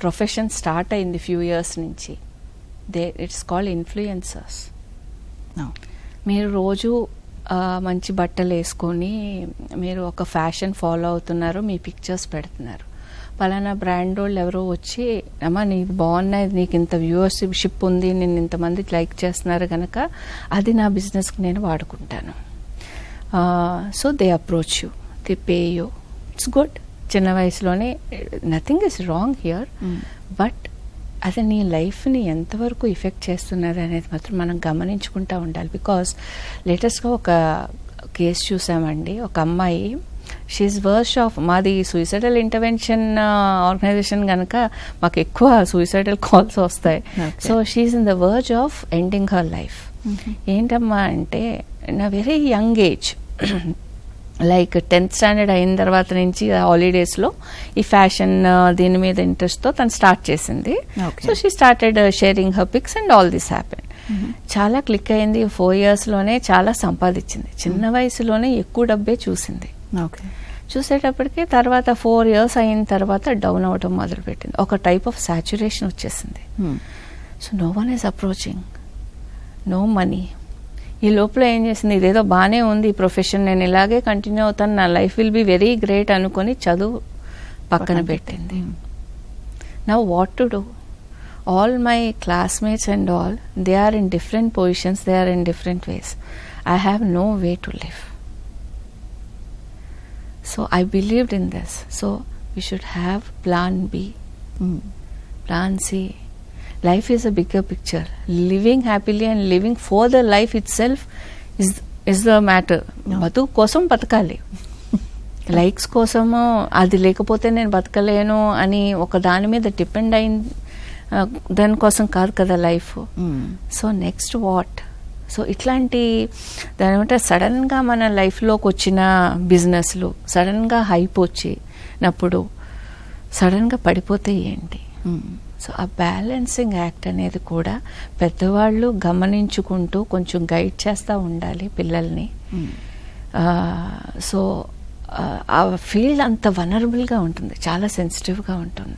Profession start అయింది few years నుంచి. It's called influencers. మీరు రోజు మంచి బట్టలు వేసుకొని మీరు ఒక ఫ్యాషన్ ఫాలో అవుతున్నారు, మీ పిక్చర్స్ పెడుతున్నారు. పలానా బ్రాండ్ వాళ్ళు ఎవరో వచ్చి అమ్మా నీకు బాగున్నాయి, నీకు ఇంత వ్యూవర్షిప్ ఉంది, నేను ఇంతమంది లైక్ చేస్తున్నారు కనుక అది నా బిజినెస్కి నేను వాడుకుంటాను. So they approach you, they pay you. It's good. చిన్న వయసులోనే nothing is wrong here. But అది నీ లైఫ్ని ఎంతవరకు ఎఫెక్ట్ చేస్తున్నది అనేది మాత్రం మనం గమనించుకుంటూ ఉండాలి. బికాస్ లేటెస్ట్గా ఒక కేసు చూసామండి. ఒక అమ్మాయి, షీఈస్ వర్స్ ఆఫ్, మాది సూసైడల్ ఇంటర్వెన్షన్ ఆర్గనైజేషన్ కనుక మాకు ఎక్కువ సూసైడల్ కాల్స్ వస్తాయి. So she's in the verge of ending her life. ఏంటమ్మా అంటే నా very young age, like 10th standard అయిన తర్వాత నుంచి హాలిడేస్లో ఈ ఫ్యాషన్ దీని మీద ఇంట్రెస్ట్తో తను స్టార్ట్ చేసింది. So she started sharing her pics and all this happen. చాలా క్లిక్ అయింది. 4 yearsలోనే చాలా సంపాదించింది. చిన్న వయసులోనే ఎక్కువ డబ్బే చూసింది. చూసేటప్పటికి తర్వాత 4 years అయిన తర్వాత డౌన్ అవడం మొదలుపెట్టింది. ఒక టైప్ ఆఫ్ సాచురేషన్ వచ్చేసింది. So no one is approaching, no money. ఈ లోపల ఏం చేసింది, ఇదేదో బాగానే ఉంది ఈ ప్రొఫెషన్, నేను ఇలాగే కంటిన్యూ అవుతాను, నా life will be very great అనుకొని చదువు పక్కన పెట్టింది. Now what to do? All my classmates and all, they are in different positions, they are in different ways. I have no way to live. So I believed in this. So we should have plan B, plan C. Life is a bigger picture. Living happily and living for the life itself is the matter. బతు కోసం బతకాలి. Likes కోసము అది లేకపోతే నేను బతకలేను అని ఒక దాని మీద డిపెండ్ అయిన దానికోసం కాదు కదా life. So next what? So ఇట్లాంటి దాని ఏమంటే సడన్గా మన లైఫ్లోకి వచ్చిన బిజినెస్లు సడన్గా హైప్ వచ్చినప్పుడు సడన్గా పడిపోతే ఏంటి? సో ఆ బ్యాలెన్సింగ్ యాక్ట్ అనేది కూడా పెద్దవాళ్ళు గమనించుకుంటూ కొంచెం గైడ్ చేస్తూ ఉండాలి పిల్లల్ని. సో ఆ ఫీల్డ్ అంత వనరబుల్గా ఉంటుంది, చాలా సెన్సిటివ్గా ఉంటుంది.